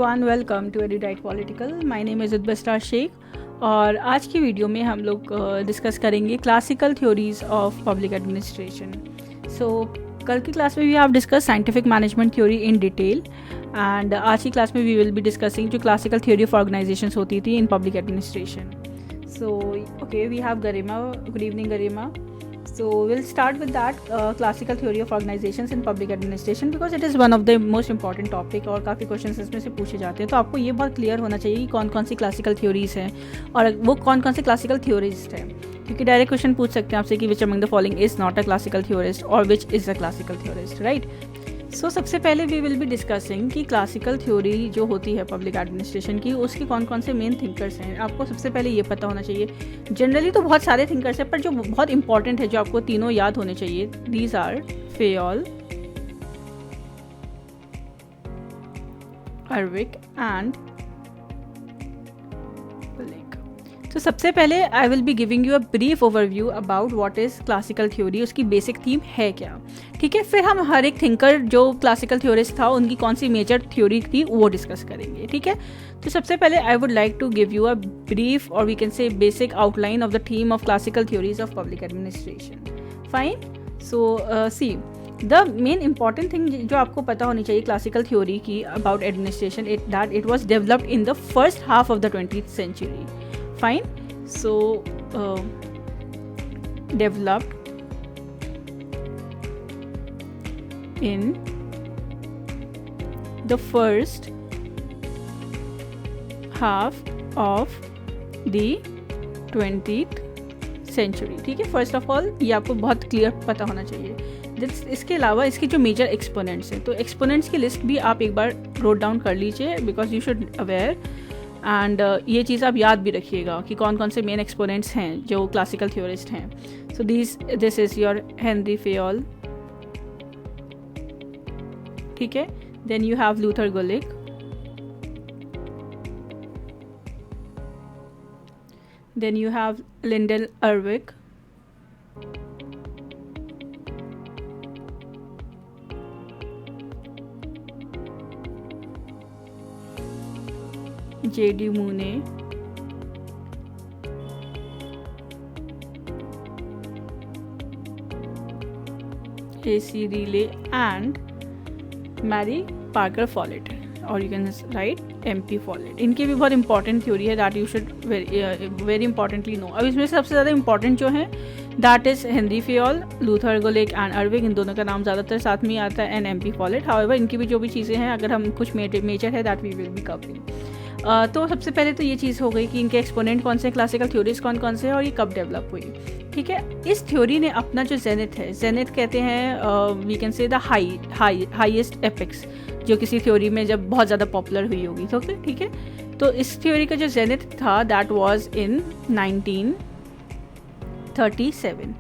Everyone, welcome to Edudite political. My name is उद्बस्तार शेख और आज की वीडियो में हम लोग डिस्कस करेंगे classical theories of public administration. So कल की क्लास में भी आप discuss scientific management theory in detail and आज की क्लास में वी विल बी डिस्कसिंग जो क्लासिकल थ्योरी ऑफ ऑर्गेनाइजेशंस होती थी in public administration. So, okay, we have Garima. Good evening, Garima. So, we'll start with that classical theory of organizations in public administration because it is one of the most important topic और काफ़ी questions इसमें से पूछे जाते हैं। तो आपको ये बहुत क्लियर होना चाहिए कि कौन कौन सी क्लासिकल थ्योरीज हैं और वो कौन कौन से क्लासिकल थ्योरिस्ट हैं, क्योंकि डायरेक्ट क्वेश्चन पूछ सकते हैं आपसे कि which among the following is not a classical theorist और which is a classical theorist, right. So सबसे पहले वी विल बी डिस्कसिंग कि क्लासिकल थ्योरी जो होती है पब्लिक एडमिनिस्ट्रेशन की, उसके कौन कौन से मेन थिंकर्स हैं। आपको सबसे पहले ये पता होना चाहिए, जनरली तो बहुत सारे थिंकर्स हैं पर जो बहुत इंपॉर्टेंट है, जो आपको तीनों याद होने चाहिए, दीज आर फेयोल, अर्विक एंड गुलिक। तो सबसे पहले I will be giving you a brief overview about what is classical theory, उसकी बेसिक थीम है क्या, ठीक है। फिर हम हर एक थिंकर जो क्लासिकल थ्योरिस्ट था उनकी कौन सी मेजर थ्योरी थी वो डिस्कस करेंगे, ठीक है। तो सबसे पहले I would like to give you a brief और we can say basic outline of the theme of classical theories of public administration. Fine. So see the main important thing जो आपको पता होनी चाहिए क्लासिकल थ्योरी की about administration that it was developed in the first half of the 20th century. Fine. So developed in the first half of the 20th century. ठीक है, first of all ये आपको बहुत क्लियर पता होना चाहिए। इसके अलावा इसके जो मेजर एक्सपोनेंट्स हैं, तो एक्सपोनेंट्स की लिस्ट भी आप एक बार नोट डाउन कर लीजिए because you should aware and ये चीज़ आप याद भी रखिएगा कि कौन कौन से मेन एक्सपोनेंट्स हैं जो क्लासिकल थ्योरिस्ट हैं। So this is your Henry Fayol, ठीक है। Then you have Luther Gulick, then you have Lyndall Urwick, J.D. Mooney, A.C. Riley and Mary Parker Follett, और you can write M.P. Follett। इनकी भी बहुत important theory है that you should very importantly know. अब इसमें से सबसे ज़्यादा इंपॉर्टेंट जो है that is Henry Fayol, Luther Gulick and Urwick. इन दोनों का नाम ज़्यादातर साथ में ही आता है, एंड M.P. Follett। हाउएवर इनकी भी जो भी चीज़ें हैं, अगर हम कुछ मेजर है that we will be covering. तो सबसे पहले तो ये चीज़ हो गई कि इनके एक्सपोनेंट कौन से, क्लासिकल थ्योरीज कौन कौन से हैं और ये कब डेवलप हुई, ठीक है। इस थ्योरी ने अपना जो जेनिथ है, जेनिथ कहते हैं we can say the highest apex, जो किसी थ्योरी में जब बहुत ज़्यादा पॉपुलर हुई होगी, तो ठीक है। तो इस थ्योरी का जो जेनिथ था दैट वाज इन 1937।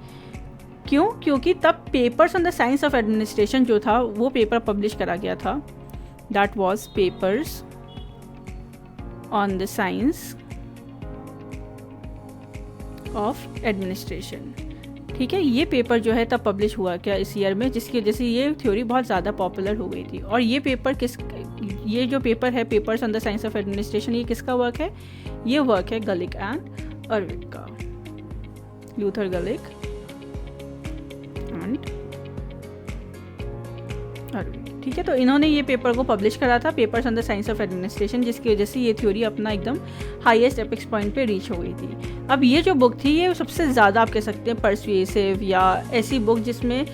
क्यों? क्योंकि तब papers on the science of administration जो था वो पेपर पब्लिश करा गया था, that was papers on the science of administration, ठीक है। ये पेपर जो है तब पब्लिश हुआ क्या इस ईयर में, जिसकी वजह से ये थ्योरी बहुत ज़्यादा पॉपुलर हो गई थी। और ये पेपर ये जो पेपर है papers on the science of administration, ये किसका वर्क है? ये वर्क है गुलिक एंड अर्विक का, लूथर गुलिक एंड अर्विक, ठीक है। तो इन्होंने ये पेपर को पब्लिश करा था, papers on the science of administration, जिसकी वजह से ये थ्योरी अपना एकदम हाईएस्ट एपिक्स पॉइंट पे रीच हो गई थी। अब ये जो बुक थी ये सबसे ज़्यादा आप कह सकते हैं परसुएसिव या ऐसी बुक जिसमें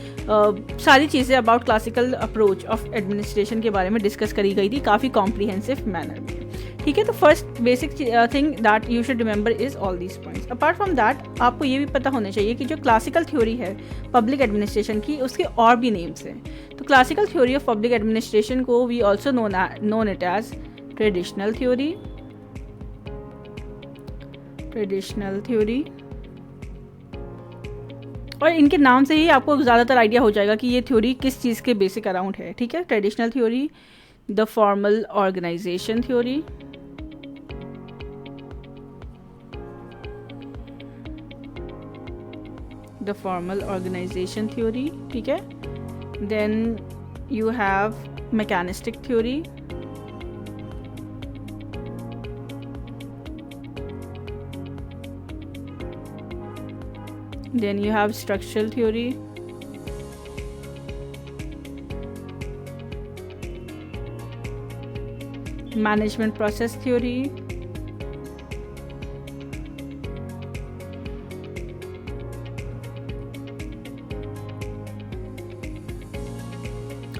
सारी चीज़ें about classical approach of administration के बारे में डिस्कस करी गई थी काफ़ी कॉम्प्रिहेंसिव मैनर में, ठीक है। तो first basic thing that you should remember is all these points. Apart from that आपको ये भी पता होना चाहिए कि जो क्लासिकल थ्योरी है पब्लिक एडमिनिस्ट्रेशन की, उसके और भी नेम्स हैं। तो classical theory of public administration को we also known it as traditional theory, और इनके नाम से ही आपको ज़्यादातर आइडिया हो जाएगा कि ये थ्योरी किस चीज़ के बेसिक अराउंड है, ठीक है। Traditional theory, the formal organisation theory, the formal organization theory, ठीक है. Then you have mechanistic theory, Then you have structural theory, management process theory,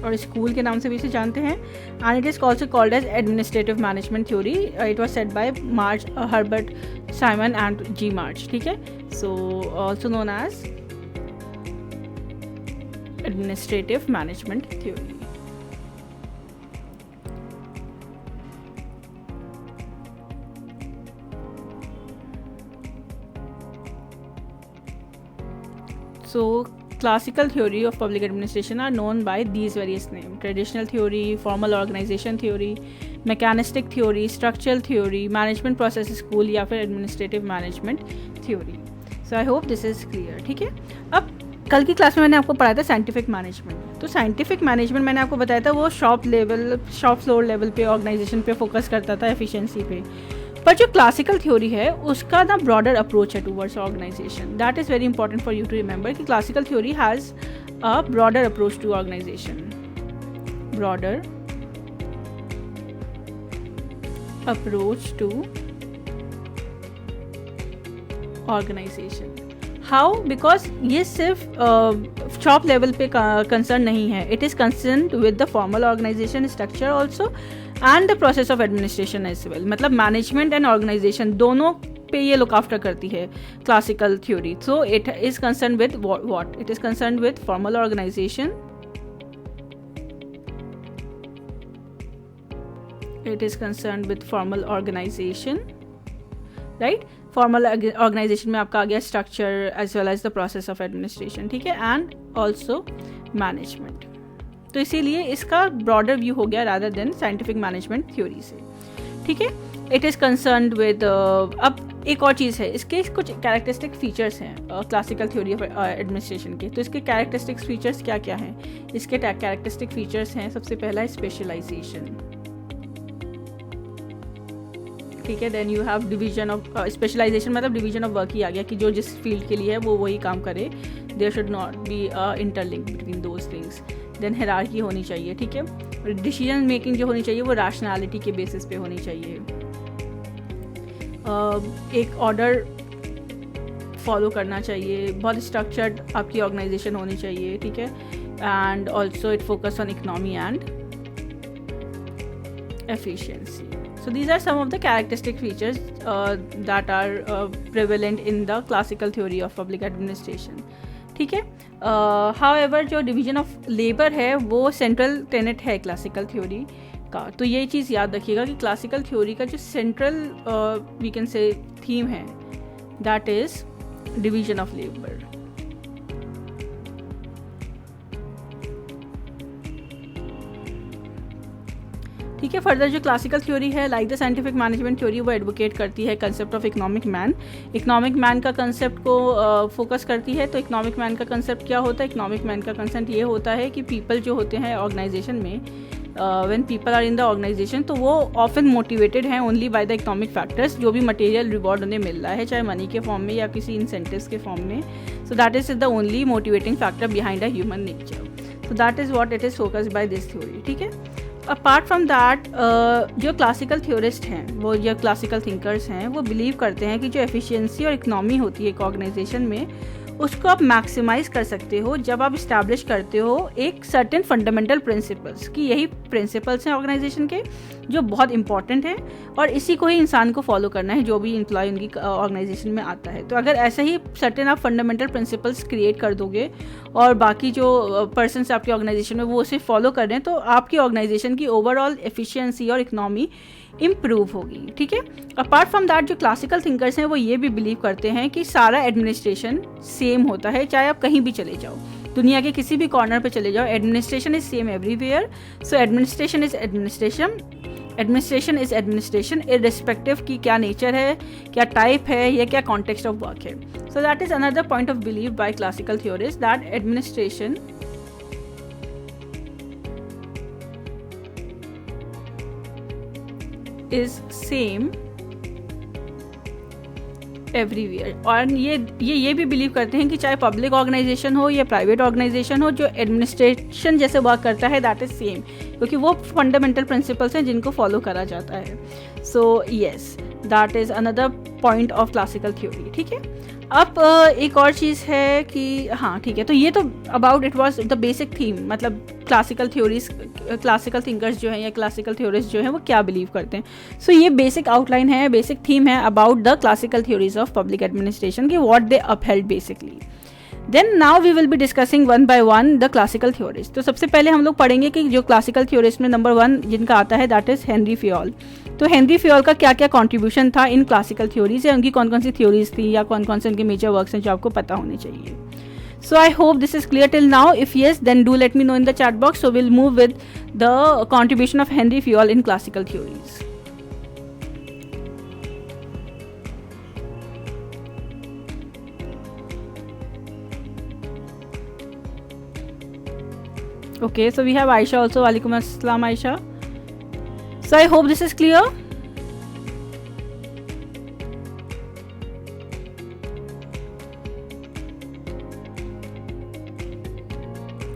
और स्कूल के नाम से भी इसे जानते हैं. And it is also called as administrative management theory. It was set by March Herbert Simon and G March. ठीक है, so also known as administrative management theory. So classical theory of public administration are known by these various names: traditional theory, formal organization theory, mechanistic theory, structural theory, management process school या फिर administrative management theory. So I hope this is clear. ठीक है, अब कल की class में मैंने आपको पढ़ाया था साइंटिफिक मैनेजमेंट. तो साइंटिफिक मैनेजमेंट मैंने आपको बताया था वो शॉप फ्लोर लेवल पे ऑर्गेनाइजेशन पे फोकस करता था, एफिशिएंसी पे. पर जो क्लासिकल थ्योरी है उसका ना ब्रॉडर अप्रोच है towards organisation. That is very important for you to remember कि classical theory has a broader approach to organisation. Broader approach to organisation. How? Because ये सिर्फ शॉप लेवल पे कंसर्न नहीं है. It is concern with the formal organisation structure also and the process of administration as well. मतलब management and organisation दोनों पे ये look after करती है classical theory. So it is concern with what? It is concern with formal organisation. It is concern with formal organisation, right. Formal organisation में आपका आ गया structure as well as the process of administration. ठीक है, and also management. तो इसीलिए इसका broader view हो गया rather than scientific management theory से. ठीक है, इट इज़ कंसर्न्ड विद. अब एक और चीज़ है, इसके कुछ कैरेक्टरिस्टिक फीचर्स हैं क्लासिकल थ्योरी ऑफ एडमिनिस्ट्रेशन के. तो इसके कैरेक्टरिस्टिक फीचर्स क्या क्या हैं? इसके कैरेक्टरिस्टिक फीचर्स हैं, सबसे पहला है स्पेशलाइजेशन. ठीक है, then you have division of specialisation, मतलब डिवीजन ऑफ वर्क ही आ गया कि जो जिस फील्ड के लिए है वो वही काम करे. There should not be interlink between those things. Then hierarchy होनी चाहिए. ठीक है, डिसीजन मेकिंग जो होनी चाहिए वो रैशनैलिटी के बेसिस पे होनी चाहिए. एक ऑर्डर फॉलो करना चाहिए. बहुत स्ट्रक्चर्ड आपकी ऑर्गेनाइजेशन होनी चाहिए. ठीक है, and also it focus on economy and efficiency. So these are some of the characteristic features that are prevalent in the classical theory of public administration. ठीक है, however जो डिवीजन ऑफ लेबर है वो central Tenet है classical theory का. तो ये चीज़ याद रखिएगा कि क्लासिकल थ्योरी का जो central we can say theme है that is division of labour. ठीक है, फर्दर जो क्लासिकल थ्योरी है like the scientific management theory वो एडवोकेट करती है concept of economic man. Economic man का कंसेप्ट को फोकस करती है. तो इकोनॉमिक मैन का कंसेप्ट क्या होता है? इकोनॉमिक मैन का कंसेप्ट ये होता है कि पीपल जो होते हैं ऑर्गेनाइजेशन में, when people are in the organisation, तो वो ऑफन मोटिवेटेड हैं only by the economic factors. जो भी मटेरियल रिवॉर्ड उन्हें मिल रहा है चाहे मनी के फॉर्म में या किसी इंसेंटिव्स के फॉर्म में, so that is the only motivating factor behind a human nature. So that is what it is focused by this theory. ठीक है, अपार्ट फ्रॉम दैट जो क्लासिकल थ्योरिस्ट हैं वो जो क्लासिकल थिंकर्स हैं वो बिलीव करते हैं कि जो एफिशिएंसी और इकनॉमी होती है एक ऑर्गेनाइजेशन में उसको आप मैक्सिमाइज़ कर सकते हो जब आप इस्टेब्लिश करते हो एक सर्टेन फंडामेंटल प्रिंसिपल्स कि यही प्रिंसिपल्स हैं ऑर्गेनाइजेशन के जो बहुत इंपॉर्टेंट हैं और इसी को ही इंसान को फॉलो करना है जो भी एम्प्लॉय उनकी ऑर्गेनाइजेशन में आता है. तो अगर ऐसे ही सर्टेन आप फंडामेंटल प्रिंसिपल्स क्रिएट कर दोगे और बाकी जो पर्सनस आपकी ऑर्गेनाइजेशन में वो उसे फॉलो कर रहे हैं तो आपकी ऑर्गेनाइजेशन की ओवरऑल एफिशिएंसी और इकनॉमी इम्प्रूव होगी. ठीक है, अपार्ट फ्रॉम दैट जो क्लासिकल थिंकर्स हैं वो ये भी बिलीव करते हैं कि सारा एडमिनिस्ट्रेशन सेम होता है चाहे आप कहीं भी चले जाओ, दुनिया के किसी भी कॉर्नर पे चले जाओ, administration is same everywhere. So administration is administration irrespective की क्या नेचर है, क्या टाइप है या क्या कॉन्टेक्स्ट ऑफ वर्क है. So that is another point of believe by classical theorist that administration is same everywhere. और ये भी बिलीव करते हैं कि चाहे पब्लिक ऑर्गेनाइजेशन हो या प्राइवेट ऑर्गेनाइजेशन हो, जो एडमिनिस्ट्रेशन जैसे वर्क करता है दैट इज सेम, क्योंकि वो फंडामेंटल प्रिंसिपल्स हैं जिनको फॉलो करा जाता है। So yes, that is another point of classical theory. ठीक है, अब एक और चीज़ है कि हाँ ठीक है, तो ये तो about it was the basic theme, मतलब क्लासिकल थ्योरीज, क्लासिकल थिंकर्स जो हैं या क्लासिकल थ्योरीज जो हैं वो क्या बिलीव करते हैं। सो ये बेसिक आउटलाइन है, बेसिक थीम है about the classical theories of public administration की what they upheld basically. Then now we will be discussing one by one the classical theories. तो सबसे पहले हम लोग पढ़ेंगे कि जो क्लासिकल थ्योरीज में नंबर 1 जिनका आता है दैट इज हेनरी फयोल। तो हेनरी फयोल का क्या क्या कॉन्ट्रीब्यूशन था इन क्लासिकल थ्योरीज, या उनकी कौन कौन सी थ्योरीज थी या कौन कौन से उनके मेजर वर्क्स हैं जो आपको पता होने चाहिए। So I hope this is clear till now. If yes, then do let me know in the chat box. So we'll move with the contribution of Henry Fayol in classical theories. Okay, so we have Aisha also. Walaikum assalam, Aisha. So I hope this is clear.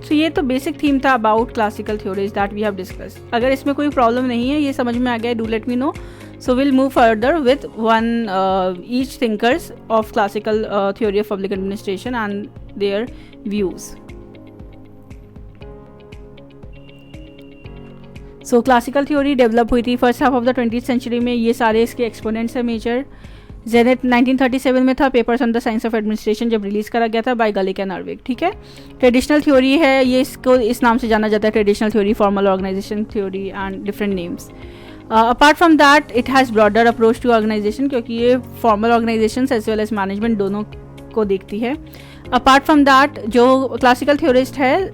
तो ये तो basic theme था about classical theories that we have discuss. अगर इसमें कोई problem नहीं है, ये समझ में आ गया, do let me know. So will move further with one each thinkers of classical theory of public administration and their views. So classical theory develop हुई थी first half of the 20th century में। ये सारे इसके exponents हैं major. Janet 1937 में था, papers on the science of administration जब रिलीज करा गया था बाय गलिक एंड अर्विक। ठीक है, ट्रेडिशनल थ्योरी है ये, इसको इस नाम से जाना जाता है, traditional theory, formal organisation theory and different names. Apart from that it has broader approach to organisation, क्योंकि ये formal organisation as well as management दोनों को देखती है। अपार्ट फ्रॉम दैट जो क्लासिकल थ्योरिस्ट है,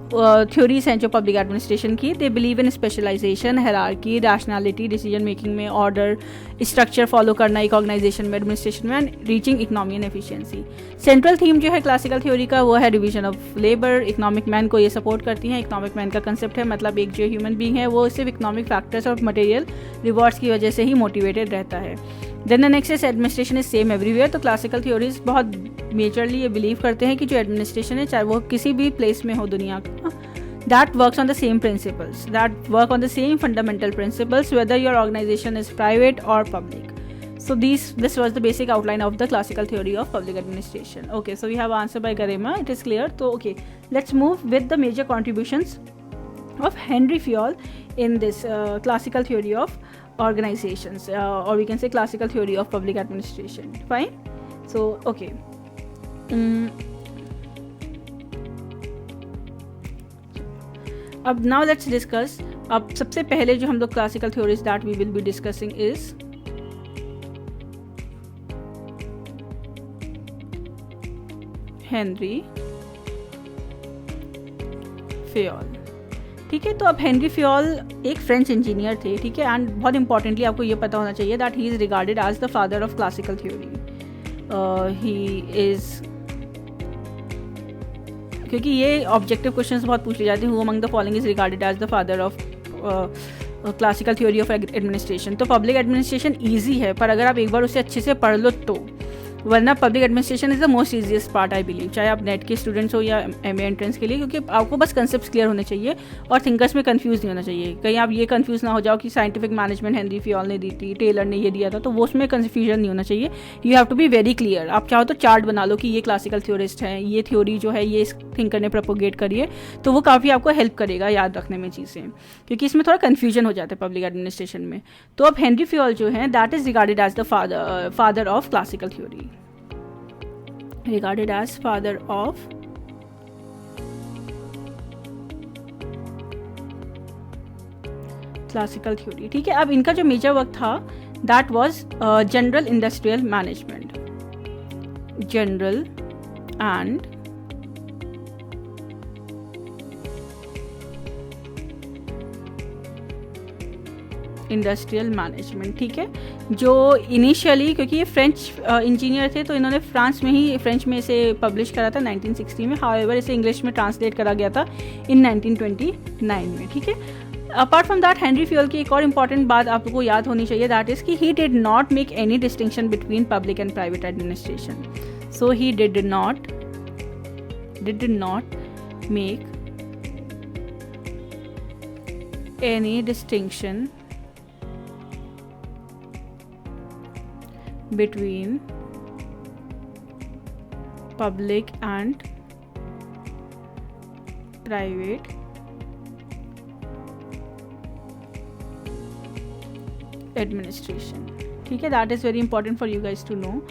थ्योरीज हैं जो पब्लिक एडमिनिस्ट्रेशन की, they believe in specialisation, hierarchy, rationality, decision making में ऑर्डर, स्ट्रक्चर फॉलो करना एक ऑर्गेनाइजेशन में, एडमिनिस्ट्रेशन में, and reaching economy and efficiency. Central theme जो है क्लासिकल थ्योरी का वो है division of labour. Economic man को ये सपोर्ट करती हैं। इकोनॉमिक मैन का कंसेप्ट है, मतलब एक जो ह्यूमन बीइंग है वो सिर्फ इकोनॉमिक फैक्टर्स और मटेरियल रिवॉर्ड्स की वजह से ही मोटिवेटेड रहता है। Then the next is administration is same everywhere. तो क्लासिकल थ्योरीज बहुत मेजरली ये बिलीव करते हैं कि जो एडमिनिस्ट्रेशन है, चाहे वो किसी भी प्लेस में हो दुनिया का, that works on the same principles, that work on the same fundamental principles whether your organization is private or public. So this was the basic outline of the classical theory of public administration. Okay, so we have answer by Garema, it is clear. So okay, let's move with the major contributions of Henry Fayol in this classical theory of organizations, or we can say classical theory of public administration. Fine. So okay, अब now let's discuss. अब सबसे पहले जो हम लोग classical theories that we will be discussing is Henry Fayol. ठीक है, तो अब हेनरी फयोल एक फ्रेंच इंजीनियर थे। ठीक है, एंड बहुत इंपॉर्टेंटली आपको ये पता होना चाहिए that he is regarded as the father of classical theory. He is, क्योंकि ये ऑब्जेक्टिव क्वेश्चंस बहुत पूछे जाते हैं, who among the following is regarded as the father of classical theory of administration. तो पब्लिक एडमिनिस्ट्रेशन ईजी है, पर अगर आप एक बार उसे अच्छे से पढ़ लो तो, वरना public administration is the most easiest part I believe, चाहे आप नेट के स्टूडेंट्स हो या एमए एंट्रेंस के लिए, क्योंकि आपको बस कंसेप्ट क्लियर होने चाहिए और थिंकर्स में कंफ्यूज नहीं होना चाहिए। कहीं आप ये कंफ्यूज ना हो जाओ कि साइंटिफिक मैनेजमेंट हेनरी फयोल ने दी थी, टेलर ने ये दिया था, तो वो उसमें कन्फ्यूजन नहीं होना चाहिए। You have to be very clear. आप चाहो तो चार्ट बना लो कि ये क्लासिकल थ्योरिस्ट हैं, ये थ्योरी जो है ये इस थिंकर ने प्रोपोगेट करी है, तो वो काफ़ी आपको हेल्प करेगा याद रखने में चीज़ें, क्योंकि इसमें थोड़ा कन्फ्यूजन हो जाता है पब्लिक एडमिनिस्ट्रेशन में। तो अब हेनरी फयोल जो है that is regarded as the father of classical theory, regarded as father of classical theory. ठीक है, अब इनका जो मेजर वर्क था that was general industrial management, general and industrial management. ठीक है, जो इनिशियली, क्योंकि ये फ्रेंच इंजीनियर थे तो इन्होंने फ्रांस में ही फ्रेंच में इसे पब्लिश करा था 1960 में। हाउएवर इसे इंग्लिश में ट्रांसलेट करा गया था इन 1929 में। ठीक है, apart from that Henry fuel की एक और इम्पॉर्टेंट बात आपको याद होनी चाहिए, दैट इज़ कि he did not make any distinction between public and private administration. So he did not make any distinction between public and private administration. ठीक है, that is very important for you guys to know.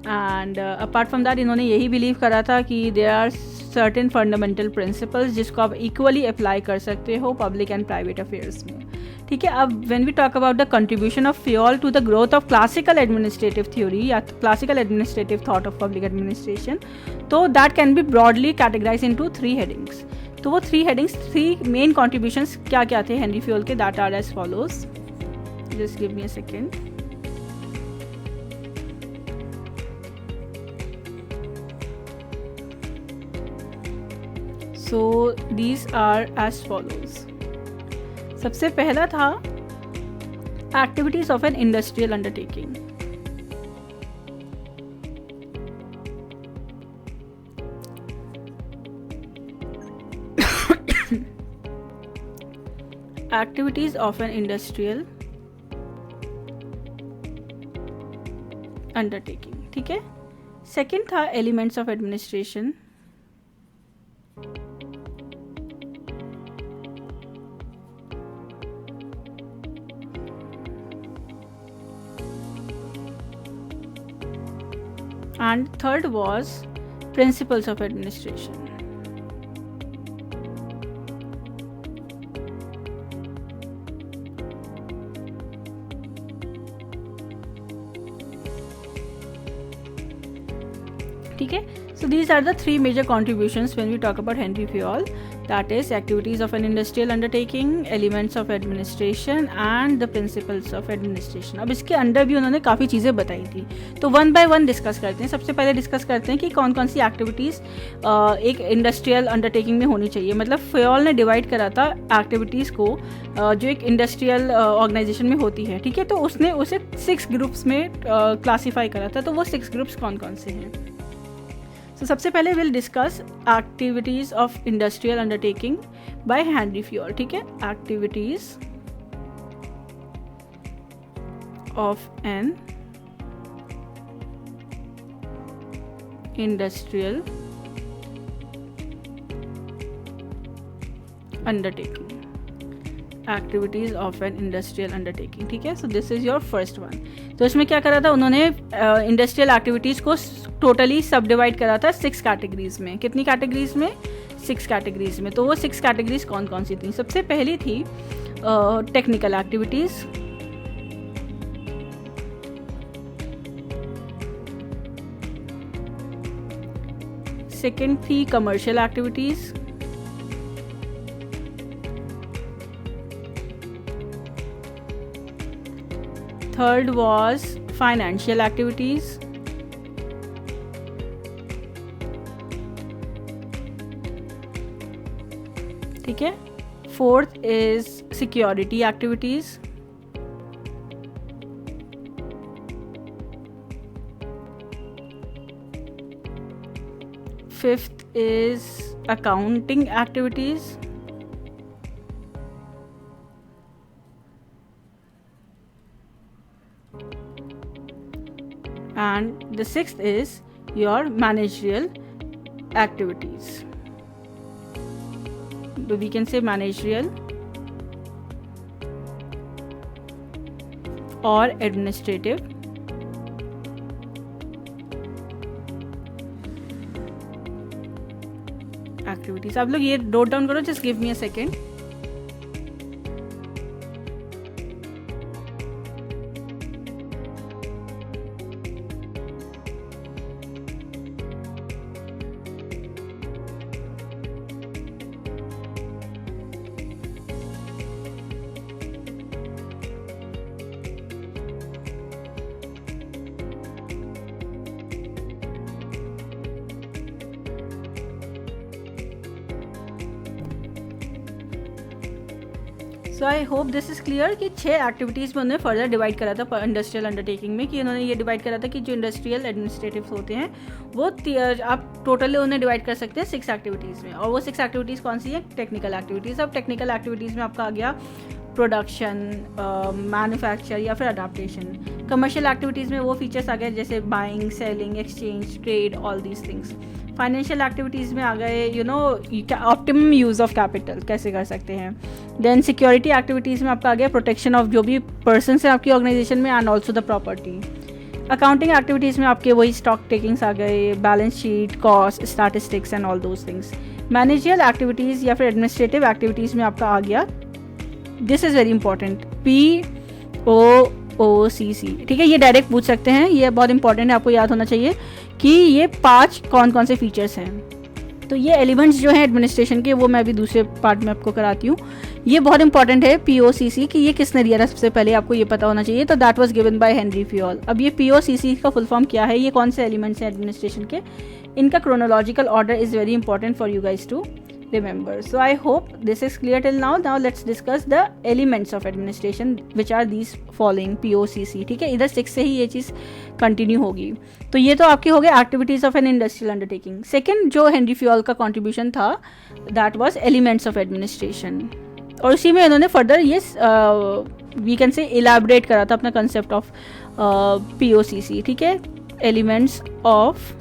And apart from that इन्होंने यही believe करा था कि there are certain fundamental principles जिसको आप equally apply कर सकते हो पब्लिक एंड प्राइवेट अफेयर्स में. ठीक है, अब when we talk about the contribution of Fayol to the growth of classical administrative theory या classical administrative thought of public administration, तो that can be broadly categorise into 3 headings. तो वो 3 headings, 3 main contributions क्या क्या थे Henry Fayol के, that are as follows. Just give me a second. So these are as follows. सबसे पहला था activities of an industrial undertaking. Activities of an industrial undertaking. ठीक है. सेकेंड था elements of administration. And third was principles of administration. ठीक है, so these are the 3 major contributions when we talk about Henry Fayol, that is activities of an industrial undertaking, elements of administration and the principles of administration. अब इसके अंदर भी उन्होंने काफ़ी चीज़ें बताई थी, तो वन बाय वन डिस्कस करते हैं. सबसे पहले डिस्कस करते हैं कि कौन कौन सी एक्टिविटीज़ एक इंडस्ट्रियल अंडरटेकिंग में होनी चाहिए. मतलब फेयोल ने डिवाइड करा था एक्टिविटीज़ को जो एक इंडस्ट्रियल ऑर्गेनाइजेशन में होती है. ठीक है, तो उसने उसे 6 ग्रुप्स में क्लासीफाई करा था. तो वो 6 ग्रुप्स कौन कौन से हैं. तो सबसे पहले will discuss activities of industrial undertaking by Henry fuel. ठीक है, activities of an industrial undertaking. Activities of an industrial undertaking. ठीक है, सो this is your first one. तो इसमें क्या करा था उन्होंने, इंडस्ट्रियल एक्टिविटीज़ को टोटली सब डिवाइड करा था 6 कैटेगरीज में. कितनी कैटेगरीज में? 6 कैटेगरीज में. तो वो 6 कैटेगरीज कौन कौन सी थी. सबसे पहली थी टेक्निकल एक्टिविटीज़. सेकेंड थी commercial activities. Third was financial activities. ठीक है. Fourth is security activities. Fifth is accounting activities. And the 6th is your managerial activities. We can say managerial or administrative activities. आप लोग ये note down करो, just give me a second. So I hope this is clear कि 6 activities में उन्होंने further divide करा था industrial undertaking में, कि उन्होंने ये डिवाइड करा था कि जो इंडस्ट्रियल एडमिनिस्ट्रेटिव होते हैं वो आप टोटली उन्हें डिवाइड कर सकते हैं 6 एक्टिविटीज़ में। और वो 6 एक्टिविटीज़ कौन सी है? Technical activities. अब टेक्निकल एक्टिविटीज़ में आपका आ गया प्रोडक्शन, मैन्युफैक्चर या फिर अडाप्टेशन। कमर्शियल एक्टिविटीज़ में वो फीचर्स आ गए जैसे buying, selling, exchange, trade, all these things. Financial activities में आ गए ऑप्टिमम यूज़ ऑफ कैपिटल कैसे कर सकते हैं। देन सिक्योरिटी एक्टिविटीज़ में आपका आ गया प्रोटेक्शन ऑफ जो भी पर्सन है आपकी ऑर्गेनाइजेशन में and also the property. Accounting activities में आपके वही स्टॉक टेकिंग्स आ गए, balance sheet, cost, statistics and all those things. Managerial activities या फिर एडमिनिस्ट्रेटिव एक्टिविटीज़ में आपका आ गया, this is very important, POOCC। ठीक है, ये डायरेक्ट पूछ सकते हैं, ये बहुत इंपॉर्टेंट है, आपको याद होना चाहिए कि ये 5 कौन कौन से फीचर्स हैं। तो ये एलिमेंट्स जो हैं एडमिनिस्ट्रेशन के, वो मैं अभी दूसरे पार्ट में आपको कराती हूँ। ये बहुत इंपॉर्टेंट है POCC कि ये किसने दिया था, सबसे पहले आपको ये पता होना चाहिए। तो that was given by Henry fuel. अब ये POCC का फुल फॉर्म क्या है, ये कौन से एलिमेंट्स हैं एडमिनिस्ट्रेशन के, इनका chronological order is very important for you guys to remember. So I hope this is clear till now. Now let's discuss the elements of administration which are these following POCC. ठीक है, इधर 6 से ही ये चीज़ continue होगी। तो ये तो आपकी हो गई activities of an industrial undertaking. Second जो हेनरी फ्यूल का कॉन्ट्रीब्यूशन था that was elements of administration, और उसी में इन्होंने फर्दर ये वी कैन से इलैबोरेट करा था अपना कंसेप्ट ऑफ POCC। ठीक है, एलिमेंट्स ऑफ,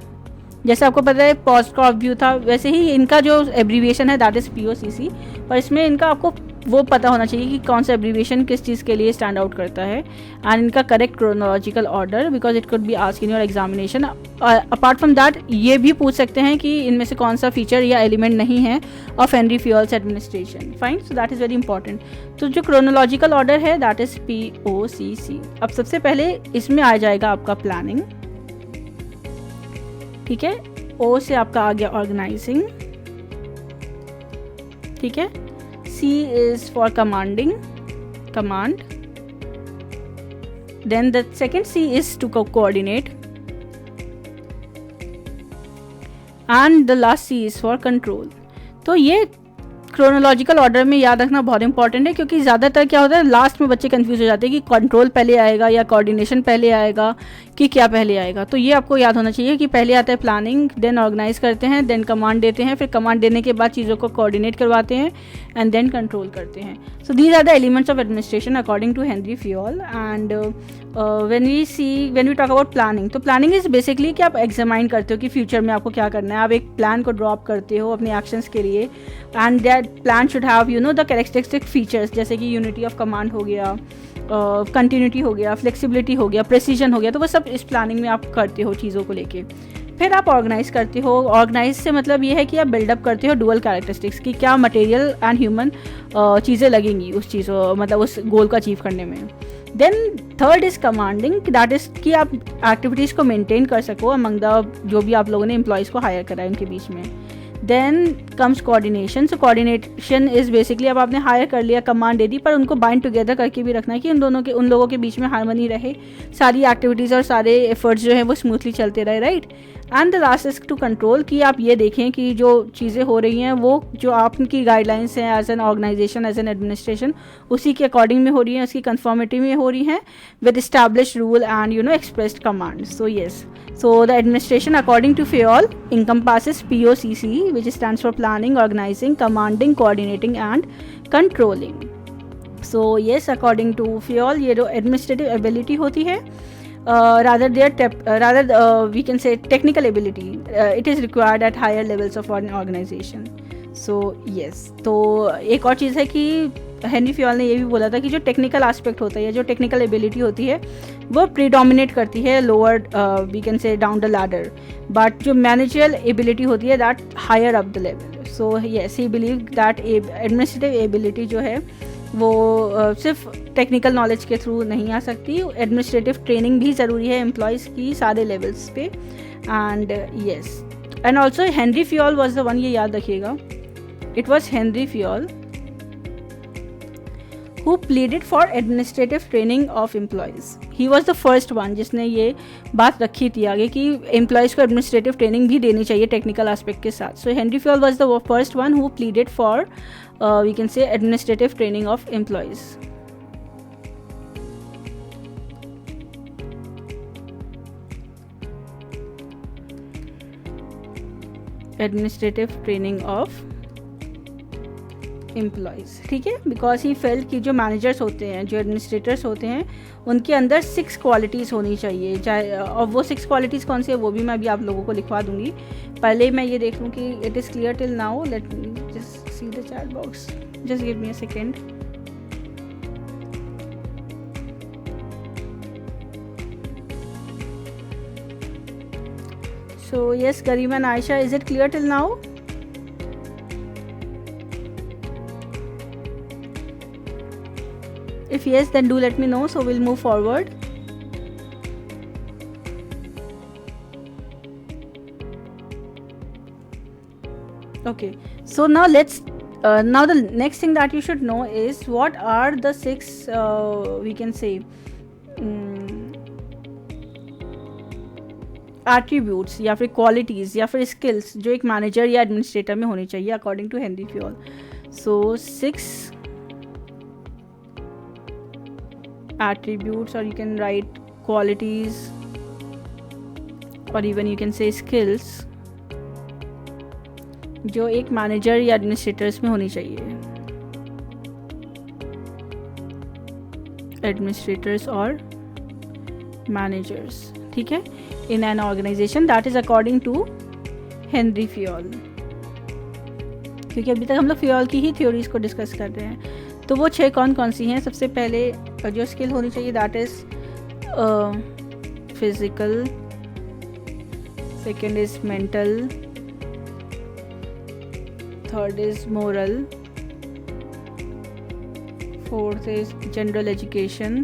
जैसे आपको पता है पोस्ट क्रॉप व्यू था, वैसे ही इनका जो एब्रीविएशन है दैट इज़ POCC, पर इसमें इनका आपको वो पता होना चाहिए कि कौन सा एब्रीविएशन किस चीज़ के लिए स्टैंड आउट करता है एंड इनका correct chronological order, because it could be asked in your examination. Apart from that ये भी पूछ सकते हैं कि इनमें से कौन सा फीचर या एलिमेंट नहीं है of Henry fuels administration. Fine, so that is very important. तो जो क्रोनोलॉजिकल ऑर्डर है दैट इज़ POCC। अब सबसे पहले इसमें आ जाएगा आपका प्लानिंग। ठीक है, O से आपका आ गया ऑर्गेनाइजिंग। ठीक है, C is for commanding, command. Then the second C is to coordinate and the last C is for control. तो ये क्रोनोलॉजिकल ऑर्डर में याद रखना बहुत इंपॉर्टेंट है, क्योंकि ज़्यादातर क्या होता है लास्ट में बच्चे कंफ्यूज हो जाते हैं कि कंट्रोल पहले आएगा या कोऑर्डिनेशन पहले आएगा कि क्या पहले आएगा। तो ये आपको याद होना चाहिए कि पहले आता है प्लानिंग, देन ऑर्गेनाइज करते हैं, देन कमांड देते हैं, फिर कमांड देने के बाद चीज़ों को कोऑर्डिनेट करवाते हैं एंड देन कंट्रोल करते हैं। So these are the elements of administration according to Henry Fayol. And when we talk about planning, तो प्लानिंग इज बेसिकली कि आप एग्जामाइन करते हो कि फ्यूचर में आपको क्या करना है। आप एक प्लान को ड्रॉप करते हो अपने एक्शंस के लिए and that plan should have the characteristic features, जैसे कि यूनिटी ऑफ कमांड हो गया, कंटिन्यूटी हो गया, फ्लेक्सिबिलिटी हो गया, प्रेसिजन हो गया। तो वो सब इस प्लानिंग में आप करते हो चीज़ों को लेके। फिर आप ऑर्गेनाइज करते हो। ऑर्गेनाइज से मतलब ये है कि आप बिल्डअप करते हो डुअल कैरेक्टरिस्टिक्स की क्या मटेरियल एंड ह्यूमन चीज़ें लगेंगी उस चीज़ मतलब उस गोल को अचीव करने में। Then third is commanding, that is कि आप एक्टिविटीज़ को मेंटेन कर सको अमंग द जो भी आप लोगों ने एम्प्लॉयज़ को हायर करा है उनके बीच में। Then comes coordination. So coordination is basically अब आपने हायर कर लिया, कमांड दे दी, पर उनको बाइंड टुगेदर करके भी रखना है कि उन लोगों के बीच में हार्मनी रहे, सारी एक्टिविटीज़ और सारे एफर्ट्स जो है वो स्मूथली चलते रहे, right. And the last is to control, कि आप ये देखें कि जो चीज़ें हो रही हैं वो जो आपकी गाइडलाइंस हैं as an organisation, as an administration, उसी के अकॉर्डिंग में हो रही हैं, उसकी कंफर्मिटी में हो रही हैं with established rule and expressed command. So yes, so the administration according to Fayol encompasses POCC, which stands for planning, organizing, commanding, coordinating and controlling. So yes, according to Fayol ये जो administrative ability होती है rather we can say technical ability it is required at higher levels of an organization. So yes, तो एक और चीज़ है कि Henry fuel ने ये भी बोला था कि जो टेक्निकल एस्पेक्ट होता है, जो टेक्निकल एबिलिटी होती है वो प्रीडोमिनेट करती है lower we can say down the ladder, but जो मैनेजरियल एबिलिटी होती है that higher up the level. So yes, he believe that administrative ability जो है वो सिर्फ टेक्निकल नॉलेज के थ्रू नहीं आ सकती, एडमिनिस्ट्रेटिव ट्रेनिंग भी ज़रूरी है एम्प्लॉयज़ की सारे लेवल्स पे। And yes, and also Henry fuel was the one, ये याद रखिएगा, it was Henry fuel who pleaded for administrative training of employees. He was the first one जिसने ये बात रखी थी आगे कि एम्प्लॉयज़ को एडमिनिस्ट्रेटिव ट्रेनिंग भी देनी चाहिए टेक्निकल एस्पेक्ट के साथ. So Henry Fayol was the first one who pleaded for we can say administrative training of employees. Administrative training of employees. ठीक है, बिकॉज ही फेल्ट कि जो मैनेजर्स होते हैं, जो एडमिनिस्ट्रेटर्स होते हैं, उनके अंदर 6 क्वालिटीज़ होनी चाहिए. चाहे और वो 6 क्वालिटीज़ कौन सी है वो भी मैं अभी आप लोगों को लिखवा दूंगी. पहले मैं ये देख लूँ कि it is clear till now. Let me just see the chat box, just give me a second. So yes Karim and Ayesha, is it clear till now? If yes, then do let me know, so we'll move forward. Okay, so now now the next thing that you should know is what are the 6 we can say attributes या फिर qualities या फिर skills जो एक manager या administrator में होनी चाहिए according to Henry Fayol. So 6 attributes, or you can write qualities, or even you can say skills जो एक मैनेजर या एडमिनिस्ट्रेटर्स में होनी चाहिए. एडमिनिस्ट्रेटर्स और मैनेजर्स, ठीक है, in an organisation. That is according to Henry Fayol. क्योंकि अभी तक हम लोग फ्यूल की ही थ्योरीज को डिस्कस कर रहे हैं. तो वो 6 कौन कौन सी हैं? सबसे पहले जो स्किल होनी चाहिए that is physical, second is mental, third is moral, fourth is general education,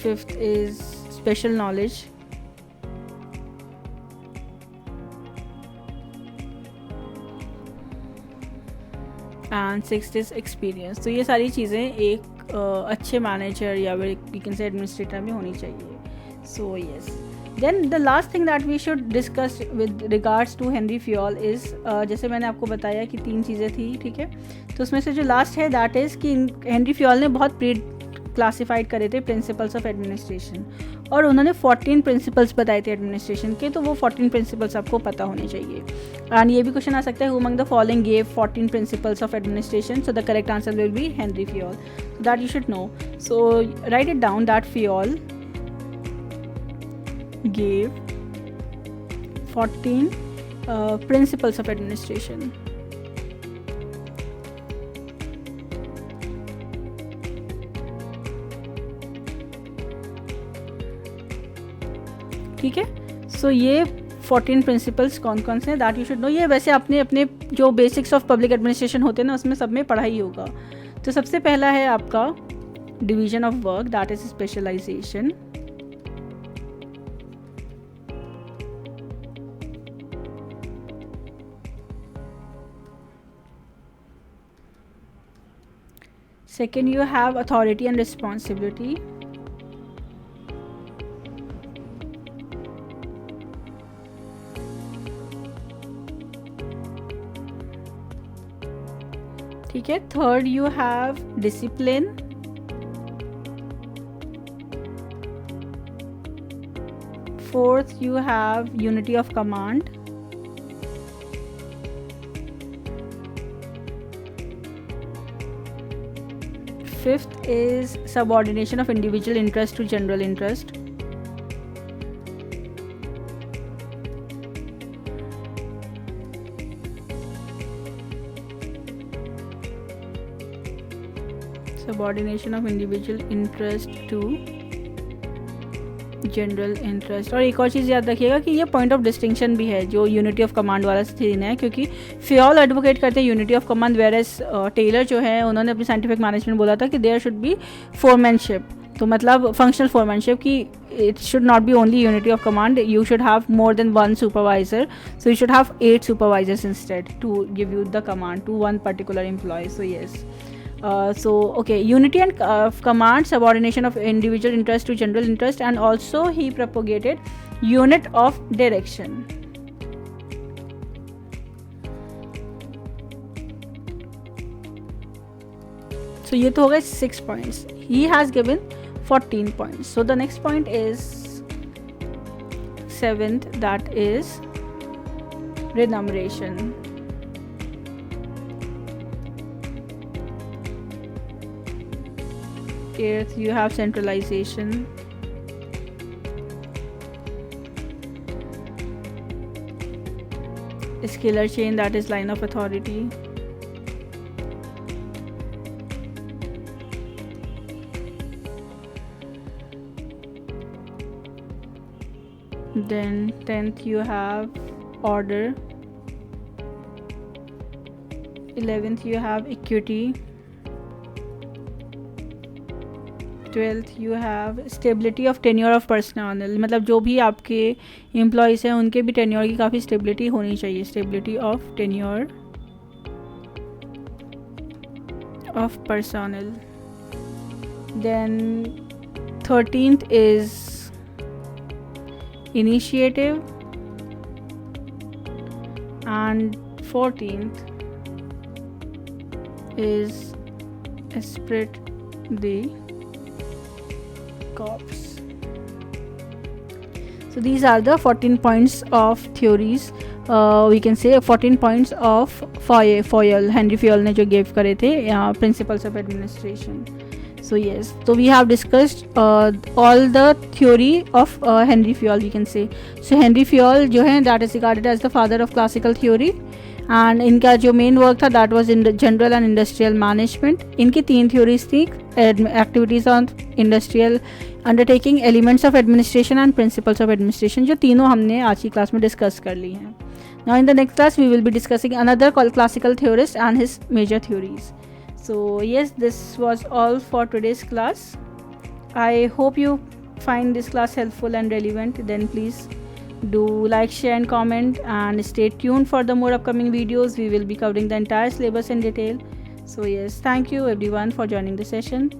fifth is special knowledge, and sixth is experience. तो ये सारी चीज़ें एक अच्छे मैनेजर या फिर यू कैन से एडमिनिस्ट्रेटर में होनी चाहिए. So yes, then the last thing that we should discuss with regards to Henry Fayol is, जैसे मैंने आपको बताया कि 3 चीज़ें थी, ठीक है. तो उसमें से जो लास्ट है दैट इज़ कि हेनरी फ्यूल ने बहुत प्री क्लासिफाइड करे थे प्रिंसिपल्स ऑफ एडमिनिस्ट्रेशन, और उन्होंने 14 प्रिंसिपल्स बताए थे एडमिनिस्ट्रेशन के. तो वो 14 प्रिंसिपल्स आपको पता होने चाहिए. एंड ये भी क्वेश्चन आ सकता है, who among the following gave 14 principles of administration? So the correct answer will be Henry fuel. That you should know. So right it down that fuel gave 14 principles of administration. ठीक है, सो ये 14 principles कौन कौन से हैं that you should know. ये वैसे अपने अपने जो बेसिक्स ऑफ पब्लिक एडमिनिस्ट्रेशन होते हैं ना उसमें सब में पढ़ा ही होगा. तो सबसे पहला है आपका division of work, that is specialisation. Second, you have authority and responsibility. ठीक है. Third, you have discipline. Fourth, you have unity of command. Fifth is subordination of individual interest to general interest. Subordination of individual interest to general interest. और एक और चीज़ याद रखिएगा कि ये point of distinction भी है जो यूनिटी ऑफ कमांड वाला सीन है, क्योंकि फ्यूल एडवोकेट करते हैं unity of command, whereas Taylor जो है उन्होंने अपनी साइंटिफिक मैनेजमेंट बोला था कि देयर शुड बी फोरमैनशिप. तो मतलब फंक्शनल फोरमैनशिप की it should not be only unity of command, you should have more than one supervisor, so you should have 8 supervisors instead to give you the command to one particular employee. So yes, so okay, unity and command, subordination of individual interest to general interest, and also he propagated unit of direction. So ये तो हो गए 6 points. He has given 14 points. So the next point is 7th, that is remuneration. 8th, you have centralization. Scalar chain, that is line of authority. Then 10th, you have order. 11th, you have equity. 12th, you have stability of tenure of personnel. मतलब जो भी आपके employees हैं उनके भी tenure की काफ़ी stability होनी चाहिए. Stability of tenure of personnel. Then 13th is initiative, and 14th is esprit de corps. So these are the 14 points of theories. We can say 14 points of Fayol, Henry Fayol ने जो give करे थे principles of administration. So yes, so we have discussed all the theory of Henry Fayol, we can say. So Henry Fayol जो है, that is regarded as the father of classical theory, and इनका जो main work था that was in the general and industrial management. इनकी 3 theories थी: activities on industrial undertaking, elements of administration and principles of administration, जो तीनों हमने आज की क्लास में डिस्कस कर ली हैं. Now in the next class we will be discussing another classical theorist and his major theories. So yes, this was all for today's class. I hope you find this class helpful and relevant. Then please do like, share and comment, and stay tuned for the more upcoming videos. We will be covering the entire syllabus in detail. So yes, thank you everyone for joining the session.